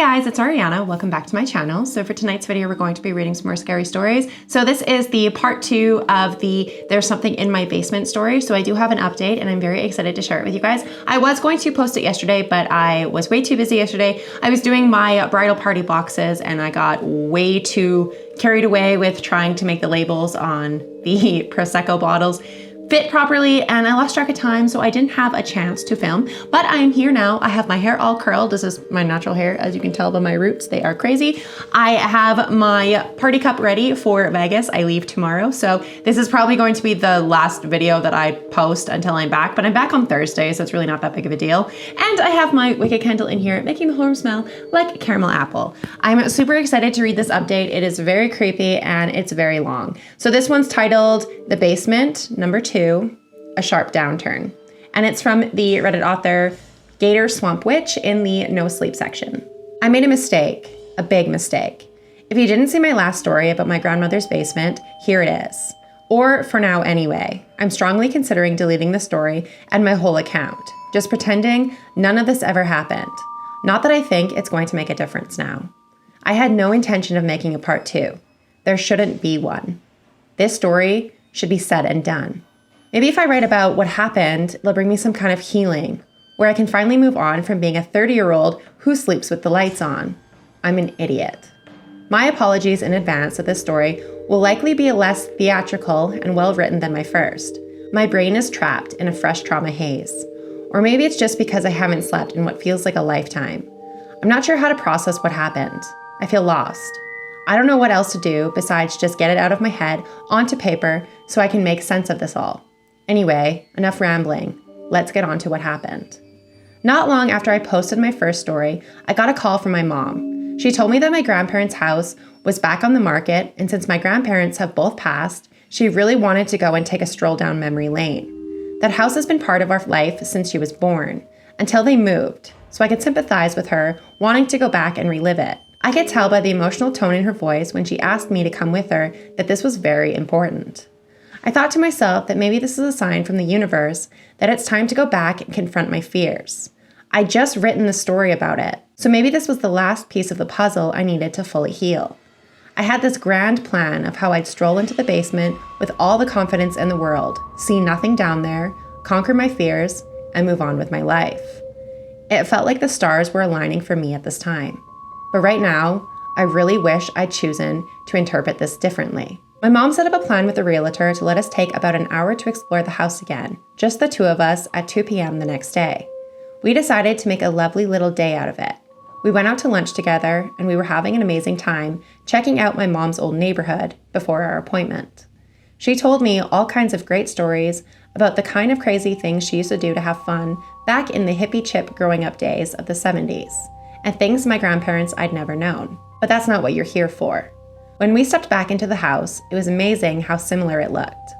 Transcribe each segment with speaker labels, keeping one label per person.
Speaker 1: guys, it's Ariana. Welcome back to my channel. So for tonight's video, we're going to be reading some more scary stories. So this is the part 2 of the There's Something in My Basement story. So I do have an update and I'm very excited to share it with you guys. I was going to post it yesterday, but I was way too busy yesterday. I was doing my bridal party boxes and I got way too carried away with trying to make the labels on the Prosecco bottles fit properly, and I lost track of time, so I didn't have a chance to film, but I am here now. I have my hair all curled. This is my natural hair, as you can tell by my roots. They are crazy. I have my party cup ready for Vegas. I leave tomorrow, so this is probably going to be the last video that I post until I'm back, but I'm back on Thursday, so it's really not that big of a deal. And I have my wicked candle in here, making the home smell like caramel apple. I'm super excited to read this update. It is very creepy, and it's very long. So this one's titled The Basement, number 2. A Sharp Downturn. And it's from the Reddit author Gator Swamp Witch in the No Sleep section. I made a mistake, a big mistake. If you didn't see my last story about my grandmother's basement, here it is. Or for now anyway. I'm strongly considering deleting the story and my whole account, just pretending none of this ever happened. Not that I think it's going to make a difference now. I had no intention of making a part 2. There shouldn't be one. This story should be said and done. Maybe if I write about what happened, it'll bring me some kind of healing, where I can finally move on from being a 30-year-old who sleeps with the lights on. I'm an idiot. My apologies in advance that this story will likely be less theatrical and well-written than my first. My brain is trapped in a fresh trauma haze. Or maybe it's just because I haven't slept in what feels like a lifetime. I'm not sure how to process what happened. I feel lost. I don't know what else to do besides just get it out of my head onto paper so I can make sense of this all. Anyway, enough rambling. Let's get on to what happened. Not long after I posted my first story, I got a call from my mom. She told me that my grandparents' house was back on the market, and since my grandparents have both passed, she really wanted to go and take a stroll down memory lane. That house has been part of our life since she was born, until they moved, so I could sympathize with her wanting to go back and relive it. I could tell by the emotional tone in her voice when she asked me to come with her that this was very important. I thought to myself that maybe this is a sign from the universe that it's time to go back and confront my fears. I'd just written the story about it, so maybe this was the last piece of the puzzle I needed to fully heal. I had this grand plan of how I'd stroll into the basement with all the confidence in the world, see nothing down there, conquer my fears, and move on with my life. It felt like the stars were aligning for me at this time. But right now, I really wish I'd chosen to interpret this differently. My mom set up a plan with the realtor to let us take about an hour to explore the house again, just the two of us at 2 p.m. the next day. We decided to make a lovely little day out of it. We went out to lunch together and we were having an amazing time checking out my mom's old neighborhood before our appointment. She told me all kinds of great stories about the kind of crazy things she used to do to have fun back in the hippie chip growing up days of the 70s, and things my grandparents I'd never known. But that's not what you're here for. When we stepped back into the house, it was amazing how similar it looked.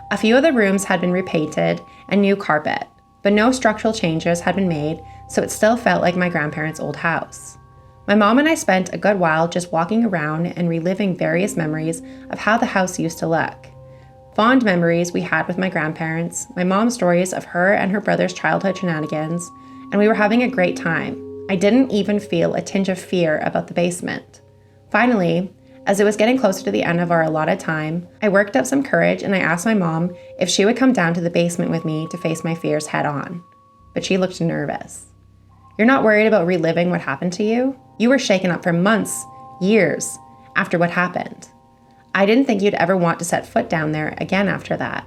Speaker 1: A few of the rooms had been repainted and new carpet, but no structural changes had been made, so it still felt like my grandparents' old house. My mom and I spent a good while just walking around and reliving various memories of how the house used to look. Fond memories we had with my grandparents, my mom's stories of her and her brother's childhood shenanigans, and we were having a great time. I didn't even feel a tinge of fear about the basement. Finally, as it was getting closer to the end of our allotted time, I worked up some courage and I asked my mom if she would come down to the basement with me to face my fears head on. But she looked nervous. You're not worried about reliving what happened to you? You were shaken up for months, years, after what happened. I didn't think you'd ever want to set foot down there again after that.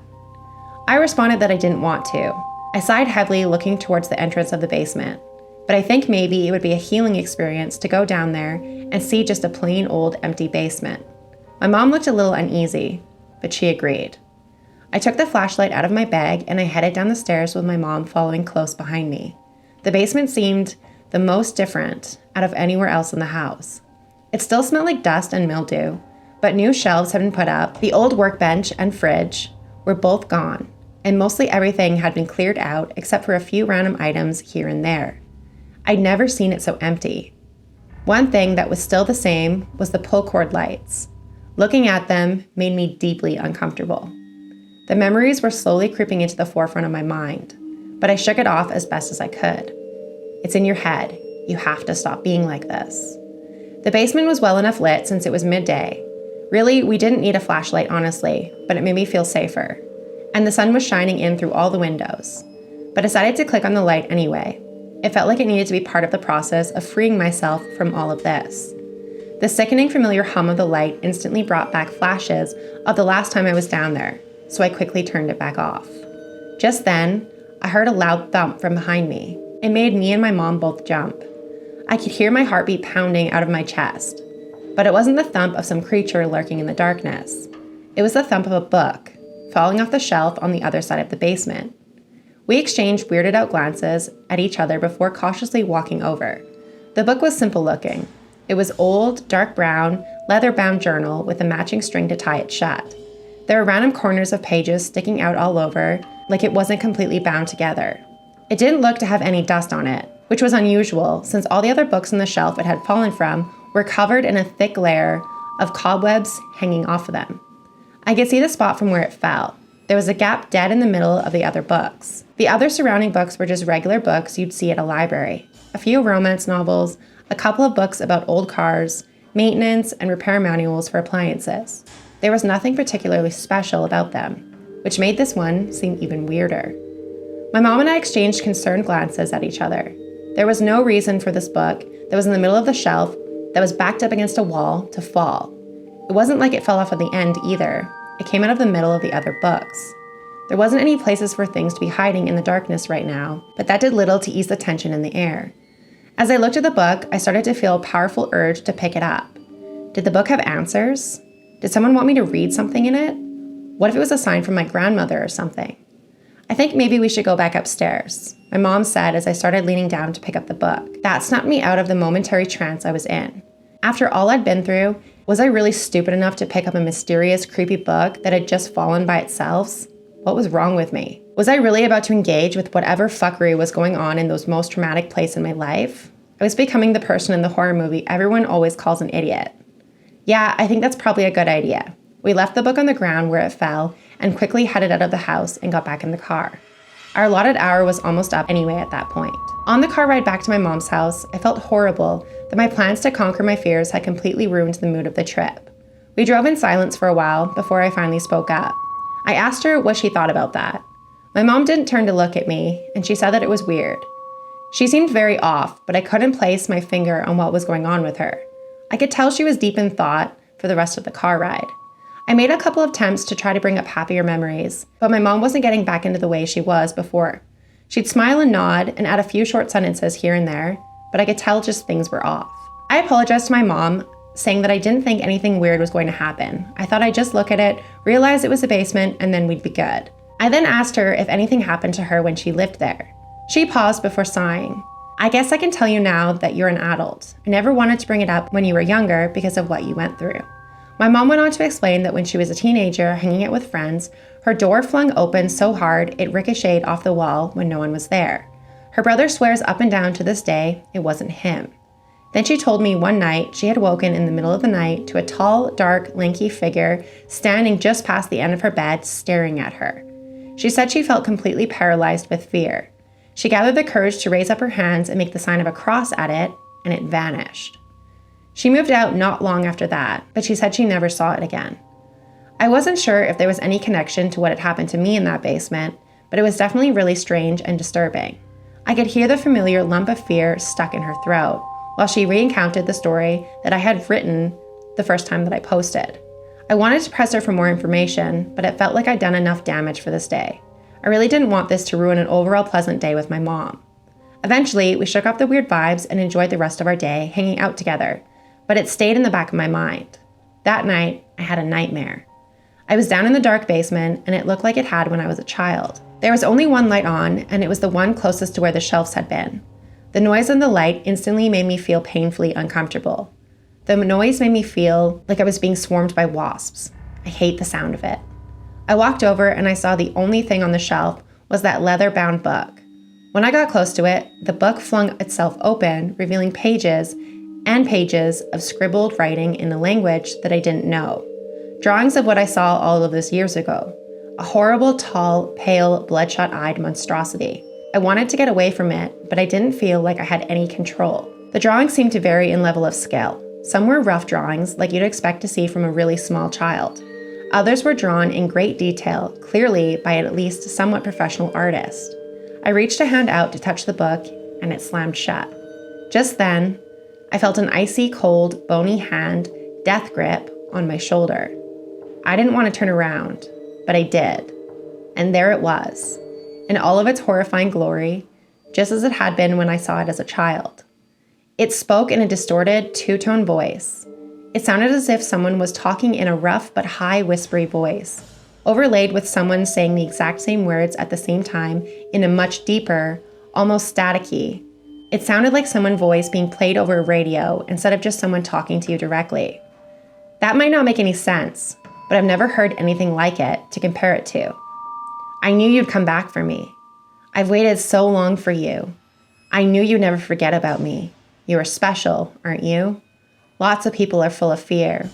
Speaker 1: I responded that I didn't want to. I sighed heavily looking towards the entrance of the basement. But I think maybe it would be a healing experience to go down there and see just a plain old empty basement. My mom looked a little uneasy, but she agreed. I took the flashlight out of my bag and I headed down the stairs with my mom following close behind me. The basement seemed the most different out of anywhere else in the house. It still smelled like dust and mildew, but new shelves had been put up. The old workbench and fridge were both gone, and mostly everything had been cleared out except for a few random items here and there. I'd never seen it so empty. One thing that was still the same was the pull cord lights. Looking at them made me deeply uncomfortable. The memories were slowly creeping into the forefront of my mind, but I shook it off as best as I could. It's in your head. "You have to stop being like this." The basement was well enough lit since it was midday. Really, we didn't need a flashlight, honestly, but it made me feel safer. And the sun was shining in through all the windows. But I decided to click on the light anyway. It felt like it needed to be part of the process of freeing myself from all of this. The sickening familiar hum of the light instantly brought back flashes of the last time I was down there, so I quickly turned it back off. Just then, I heard a loud thump from behind me. It made me and my mom both jump. I could hear my heartbeat pounding out of my chest, but it wasn't the thump of some creature lurking in the darkness. It was the thump of a book, falling off the shelf on the other side of the basement. We exchanged weirded out glances at each other before cautiously walking over. The book was simple looking. It was old, dark brown, leather-bound journal with a matching string to tie it shut. There were random corners of pages sticking out all over, like it wasn't completely bound together. It didn't look to have any dust on it, which was unusual since all the other books on the shelf it had fallen from were covered in a thick layer of cobwebs hanging off of them. I could see the spot from where it fell. There was a gap dead in the middle of the other books. The other surrounding books were just regular books you'd see at a library. A few romance novels, a couple of books about old cars, maintenance, and repair manuals for appliances. There was nothing particularly special about them, which made this one seem even weirder. My mom and I exchanged concerned glances at each other. There was no reason for this book that was in the middle of the shelf that was backed up against a wall to fall. It wasn't like it fell off at the end either. It came out of the middle of the other books. There wasn't any places for things to be hiding in the darkness right now, but that did little to ease the tension in the air. As I looked at the book, I started to feel a powerful urge to pick it up. Did the book have answers? Did someone want me to read something in it? What if it was a sign from my grandmother or something? I think maybe we should go back upstairs, my mom said as I started leaning down to pick up the book. That snapped me out of the momentary trance I was in. After all I'd been through, was I really stupid enough to pick up a mysterious, creepy book that had just fallen by itself? What was wrong with me? Was I really about to engage with whatever fuckery was going on in those most traumatic places in my life? I was becoming the person in the horror movie everyone always calls an idiot. Yeah, I think that's probably a good idea. We left the book on the ground where it fell and quickly headed out of the house and got back in the car. Our allotted hour was almost up anyway at that point. On the car ride back to my mom's house, I felt horrible that my plans to conquer my fears had completely ruined the mood of the trip. We drove in silence for a while before I finally spoke up. I asked her what she thought about that. My mom didn't turn to look at me, and she said that it was weird. She seemed very off, but I couldn't place my finger on what was going on with her. I could tell she was deep in thought for the rest of the car ride. I made a couple of attempts to try to bring up happier memories, but my mom wasn't getting back into the way she was before. She'd smile and nod and add a few short sentences here and there, but I could tell just things were off. I apologized to my mom, saying that I didn't think anything weird was going to happen. I thought I'd just look at it, realize it was a basement, and then we'd be good. I then asked her if anything happened to her when she lived there. She paused before sighing. I guess I can tell you now that you're an adult. I never wanted to bring it up when you were younger because of what you went through. My mom went on to explain that when she was a teenager hanging out with friends, her door flung open so hard it ricocheted off the wall when no one was there. Her brother swears up and down to this day it wasn't him. Then she told me one night she had woken in the middle of the night to a tall, dark, lanky figure standing just past the end of her bed staring at her. She said she felt completely paralyzed with fear. She gathered the courage to raise up her hands and make the sign of a cross at it, and it vanished. She moved out not long after that, but she said she never saw it again. I wasn't sure if there was any connection to what had happened to me in that basement, but it was definitely really strange and disturbing. I could hear the familiar lump of fear stuck in her throat, while she recounted the story that I had written the first time that I posted. I wanted to press her for more information, but it felt like I'd done enough damage for this day. I really didn't want this to ruin an overall pleasant day with my mom. Eventually, we shook off the weird vibes and enjoyed the rest of our day hanging out together, but it stayed in the back of my mind. That night, I had a nightmare. I was down in the dark basement, and it looked like it had when I was a child. There was only one light on, and it was the one closest to where the shelves had been. The noise of the light instantly made me feel painfully uncomfortable. The noise made me feel like I was being swarmed by wasps. I hate the sound of it. I walked over and I saw the only thing on the shelf was that leather-bound book. When I got close to it, the book flung itself open, revealing pages and pages of scribbled writing in a language that I didn't know. Drawings of what I saw all of those years ago. A horrible, tall, pale, bloodshot-eyed monstrosity. I wanted to get away from it, but I didn't feel like I had any control. The drawings seemed to vary in level of skill. Some were rough drawings, like you'd expect to see from a really small child. Others were drawn in great detail, clearly by at least a somewhat professional artist. I reached a hand out to touch the book, and it slammed shut. Just then, I felt an icy cold, bony hand, death grip, on my shoulder. I didn't want to turn around, but I did. And there it was, in all of its horrifying glory, just as it had been when I saw it as a child. It spoke in a distorted, two-tone voice. It sounded as if someone was talking in a rough but high, whispery voice, overlaid with someone saying the exact same words at the same time in a much deeper, almost staticky. It sounded like someone's voice being played over a radio instead of just someone talking to you directly. That might not make any sense, but I've never heard anything like it to compare it to. I knew you'd come back for me. I've waited so long for you. I knew you'd never forget about me. You are special, aren't you? Lots of people are full of fear,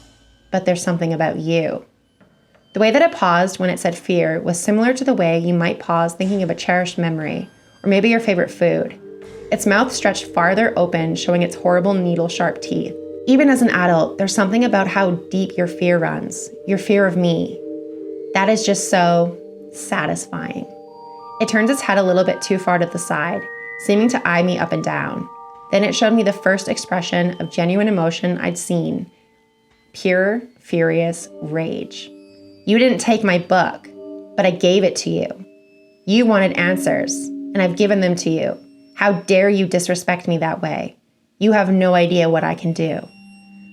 Speaker 1: but there's something about you. The way that it paused when it said fear was similar to the way you might pause thinking of a cherished memory, or maybe your favorite food. Its mouth stretched farther open, showing its horrible needle-sharp teeth. Even as an adult, there's something about how deep your fear runs, your fear of me. That is just so satisfying. It turns its head a little bit too far to the side, seeming to eye me up and down. Then it showed me the first expression of genuine emotion I'd seen. Pure, furious rage. You didn't take my book, but I gave it to you. You wanted answers, and I've given them to you. How dare you disrespect me that way? You have no idea what I can do.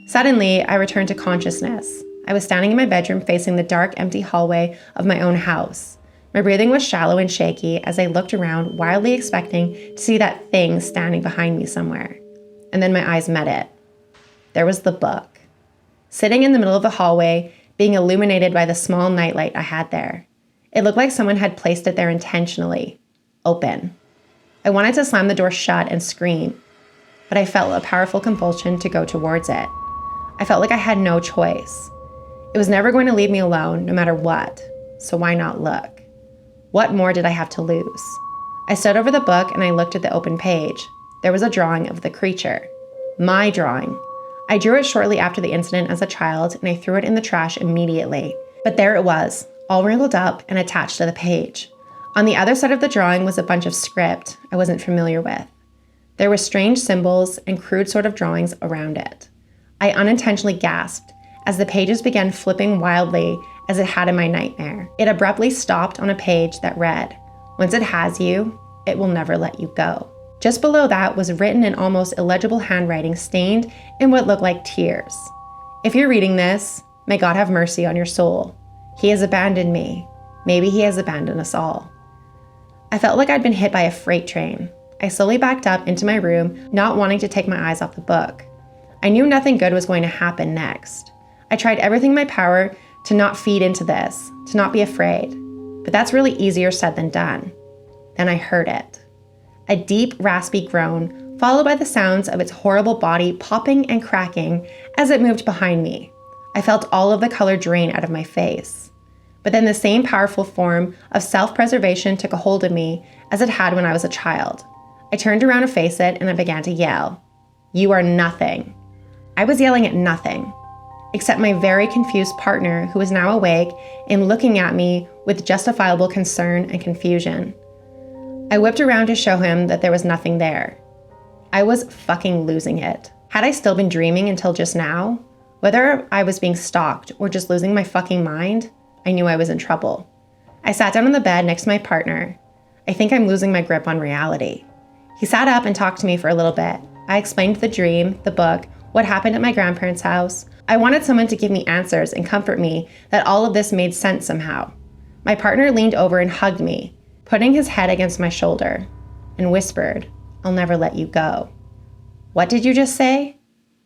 Speaker 1: Suddenly, I returned to consciousness. I was standing in my bedroom facing the dark, empty hallway of my own house. My breathing was shallow and shaky as I looked around, wildly expecting to see that thing standing behind me somewhere. And then my eyes met it. There was the book, sitting in the middle of the hallway, being illuminated by the small nightlight I had there. It looked like someone had placed it there intentionally, open. I wanted to slam the door shut and scream, but I felt a powerful compulsion to go towards it. I felt like I had no choice. It was never going to leave me alone, no matter what, so why not look? What more did I have to lose? I stood over the book and I looked at the open page. There was a drawing of the creature. My drawing. I drew it shortly after the incident as a child, and I threw it in the trash immediately. But there it was, all wrinkled up and attached to the page. On the other side of the drawing was a bunch of script I wasn't familiar with. There were strange symbols and crude sort of drawings around it. I unintentionally gasped as the pages began flipping wildly as it had in my nightmare. It abruptly stopped on a page that read, "Once it has you, it will never let you go." Just below that was written in almost illegible handwriting stained in what looked like tears. If you're reading this, may God have mercy on your soul. He has abandoned me. Maybe he has abandoned us all. I felt like I'd been hit by a freight train. I slowly backed up into my room, not wanting to take my eyes off the book. I knew nothing good was going to happen next. I tried everything in my power to not feed into this, to not be afraid. But that's really easier said than done. Then I heard it. A deep, raspy groan, followed by the sounds of its horrible body popping and cracking as it moved behind me. I felt all of the color drain out of my face. But then the same powerful form of self-preservation took a hold of me as it had when I was a child. I turned around to face it and I began to yell, "You are nothing." I was yelling at nothing, except my very confused partner, who was now awake and looking at me with justifiable concern and confusion. I whipped around to show him that there was nothing there. I was fucking losing it. Had I still been dreaming until just now? Whether I was being stalked or just losing my fucking mind, I knew I was in trouble. I sat down on the bed next to my partner. I think I'm losing my grip on reality. He sat up and talked to me for a little bit. I explained the dream, the book, what happened at my grandparents' house. I wanted someone to give me answers and comfort me that all of this made sense somehow. My partner leaned over and hugged me, putting his head against my shoulder, and whispered, "I'll never let you go." "What did you just say?"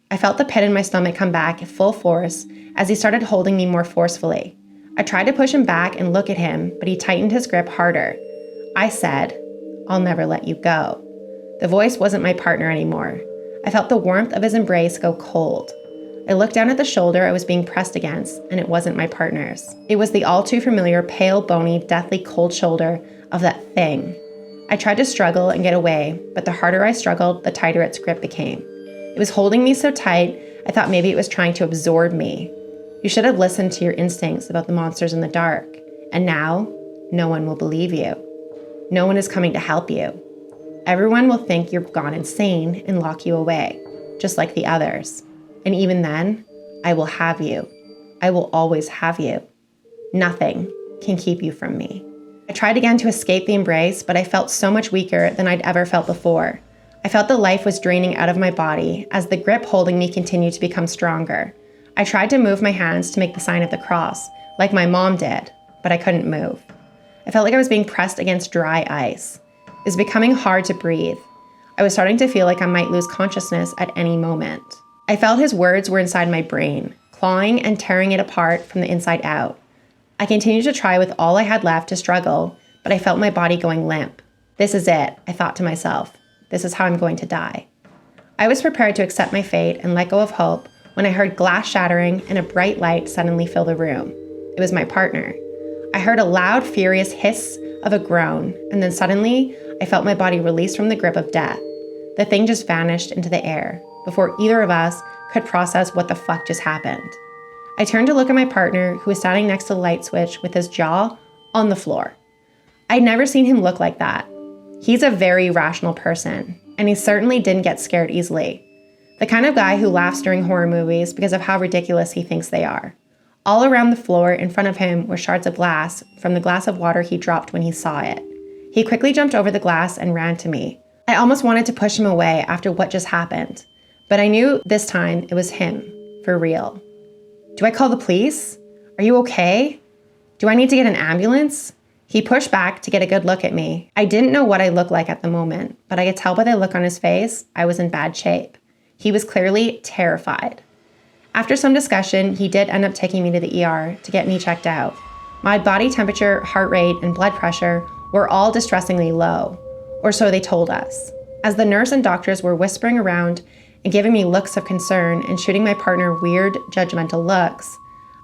Speaker 1: I felt the pit in my stomach come back at full force as he started holding me more forcefully. I tried to push him back and look at him, but he tightened his grip harder. I said, "I'll never let you go." The voice wasn't my partner anymore. I felt the warmth of his embrace go cold. I looked down at the shoulder I was being pressed against, and it wasn't my partner's. It was the all too familiar, pale, bony, deathly cold shoulder of that thing. I tried to struggle and get away, but the harder I struggled, the tighter its grip became. It was holding me so tight, I thought maybe it was trying to absorb me. You should have listened to your instincts about the monsters in the dark. And now, no one will believe you. No one is coming to help you. Everyone will think you've gone insane and lock you away, just like the others. And even then, I will have you. I will always have you. Nothing can keep you from me. I tried again to escape the embrace, but I felt so much weaker than I'd ever felt before. I felt the life was draining out of my body as the grip holding me continued to become stronger. I tried to move my hands to make the sign of the cross, like my mom did, but I couldn't move. I felt like I was being pressed against dry ice. It was becoming hard to breathe. I was starting to feel like I might lose consciousness at any moment. I felt his words were inside my brain, clawing and tearing it apart from the inside out. I continued to try with all I had left to struggle, but I felt my body going limp. This is it, I thought to myself. This is how I'm going to die. I was prepared to accept my fate and let go of hope when I heard glass shattering and a bright light suddenly fill the room. It was my partner. I heard a loud, furious hiss of a groan, and then suddenly, I felt my body release from the grip of death. The thing just vanished into the air before either of us could process what the fuck just happened. I turned to look at my partner, who was standing next to the light switch with his jaw on the floor. I'd never seen him look like that. He's a very rational person, and he certainly didn't get scared easily. The kind of guy who laughs during horror movies because of how ridiculous he thinks they are. All around the floor in front of him were shards of glass from the glass of water he dropped when he saw it. He quickly jumped over the glass and ran to me. I almost wanted to push him away after what just happened, but I knew this time it was him, for real. Do I call the police? Are you okay? Do I need to get an ambulance? He pushed back to get a good look at me. I didn't know what I looked like at the moment, but I could tell by the look on his face I was in bad shape. He was clearly terrified. After some discussion, he did end up taking me to the ER to get me checked out. My body temperature, heart rate, and blood pressure were all distressingly low, or so they told us. As the nurse and doctors were whispering around and giving me looks of concern and shooting my partner weird, judgmental looks,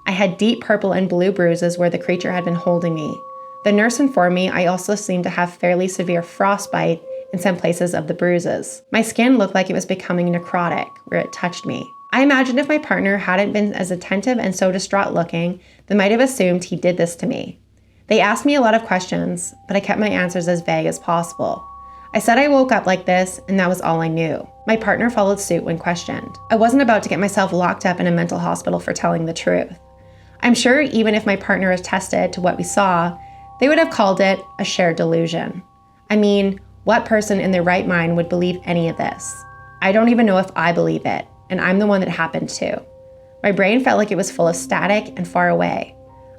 Speaker 1: I had deep purple and blue bruises where the creature had been holding me. The nurse informed me I also seemed to have fairly severe frostbite in some places of the bruises. My skin looked like it was becoming necrotic where it touched me. I imagined if my partner hadn't been as attentive and so distraught looking, they might have assumed he did this to me. They asked me a lot of questions, but I kept my answers as vague as possible. I said I woke up like this, and that was all I knew. My partner followed suit when questioned. I wasn't about to get myself locked up in a mental hospital for telling the truth. I'm sure even if my partner attested to what we saw, they would have called it a shared delusion. I mean, what person in their right mind would believe any of this? I don't even know if I believe it, and I'm the one that happened to. My brain felt like it was full of static and far away.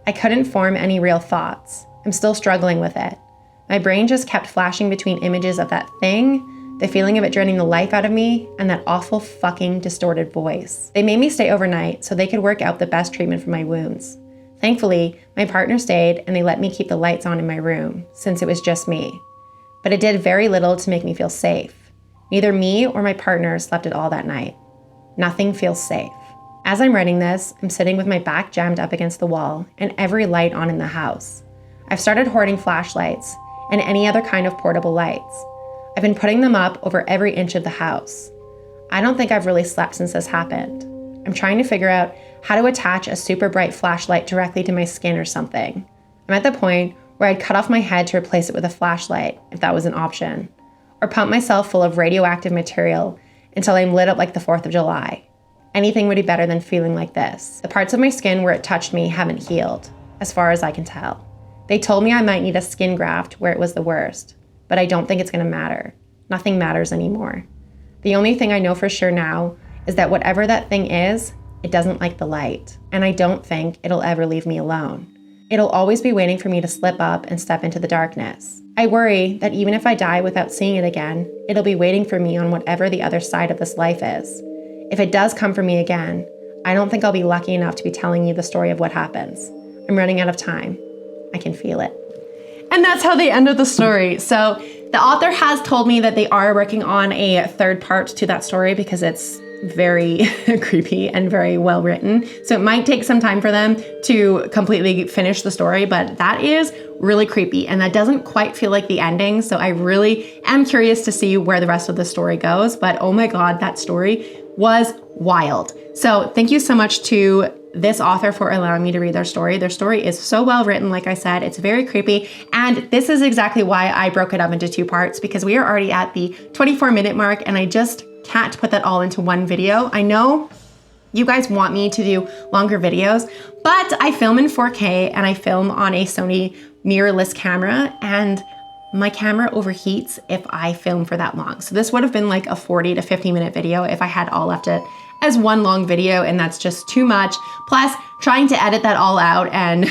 Speaker 1: I couldn't form any real thoughts. I'm still struggling with it. My brain just kept flashing between images of that thing, the feeling of it draining the life out of me, and that awful fucking distorted voice. They made me stay overnight so they could work out the best treatment for my wounds. Thankfully, my partner stayed and they let me keep the lights on in my room, since it was just me. But it did very little to make me feel safe. Neither me or my partner slept at all that night. Nothing feels safe. As I'm writing this, I'm sitting with my back jammed up against the wall and every light on in the house. I've started hoarding flashlights and any other kind of portable lights. I've been putting them up over every inch of the house. I don't think I've really slept since this happened. I'm trying to figure out how to attach a super bright flashlight directly to my skin or something. I'm at the point where I'd cut off my head to replace it with a flashlight, if that was an option, or pump myself full of radioactive material until I'm lit up like the 4th of July. Anything would be better than feeling like this. The parts of my skin where it touched me haven't healed, as far as I can tell. They told me I might need a skin graft where it was the worst, but I don't think it's gonna matter. Nothing matters anymore. The only thing I know for sure now is that whatever that thing is, it doesn't like the light, and I don't think it'll ever leave me alone. It'll always be waiting for me to slip up and step into the darkness. I worry that even if I die without seeing it again, it'll be waiting for me on whatever the other side of this life is. If it does come for me again, I don't think I'll be lucky enough to be telling you the story of what happens. I'm running out of time. I can feel it. And that's how they ended the story. So the author has told me that they are working on a third part to that story because it's very creepy and very well written. So it might take some time for them to completely finish the story, but that is really creepy and that doesn't quite feel like the ending. So I really am curious to see where the rest of the story goes, but oh my God, that story was wild. So thank you so much to this author for allowing me to read their story. Their story is so well written, like I said, it's very creepy. And this is exactly why I broke it up into 2 parts, because we are already at the 24-minute mark and I just can't put that all into one video. I know you guys want me to do longer videos, but I film in 4K and I film on a Sony mirrorless camera, and my camera overheats if I film for that long. So this would have been like a 40 to 50 minute video if I had all left it as one long video, and that's just too much. Plus, trying to edit that all out and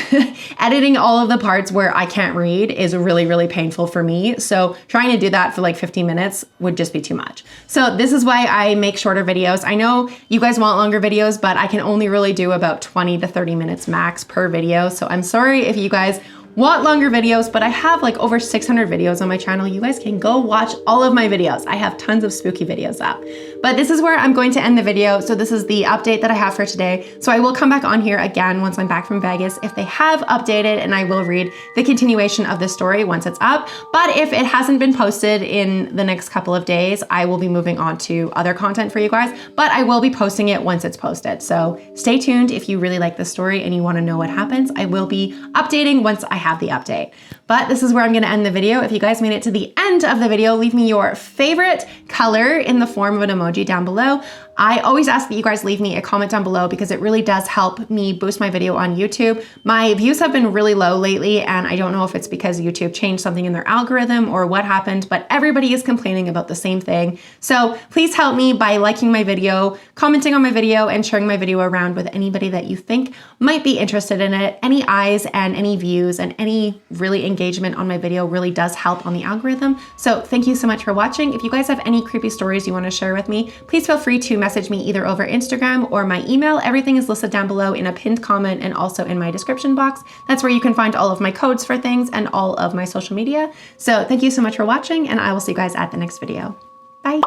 Speaker 1: editing all of the parts where I can't read is really, really painful for me. So trying to do that for like 15 minutes would just be too much. So this is why I make shorter videos. I know you guys want longer videos, but I can only really do about 20 to 30 minutes max per video. So I'm sorry if you guys want longer videos, but I have like over 600 videos on my channel. You guys can go watch all of my videos. I have tons of spooky videos up. But this is where I'm going to end the video. So this is the update that I have for today. So I will come back on here again once I'm back from Vegas if they have updated, and I will read the continuation of the story once it's up. But if it hasn't been posted in the next couple of days, I will be moving on to other content for you guys, but I will be posting it once it's posted. So stay tuned if you really like the story and you want to know what happens. I will be updating once I have the update. But this is where I'm going to end the video. If you guys made it to the end of the video, leave me your favorite color in the form of an emoji down below. I always ask that you guys leave me a comment down below because it really does help me boost my video on YouTube. My views have been really low lately, and I don't know if it's because YouTube changed something in their algorithm or what happened, but everybody is complaining about the same thing. So please help me by liking my video, commenting on my video, and sharing my video around with anybody that you think might be interested in it. Any eyes and any views and any really engagement on my video really does help on the algorithm. So thank you so much for watching. If you guys have any creepy stories you want to share with me, please feel free to message me either over Instagram or my email. Everything is listed down below in a pinned comment and also in my description box. That's where you can find all of my codes for things and all of my social media. So thank you so much for watching, and I will see you guys at the next video. Bye.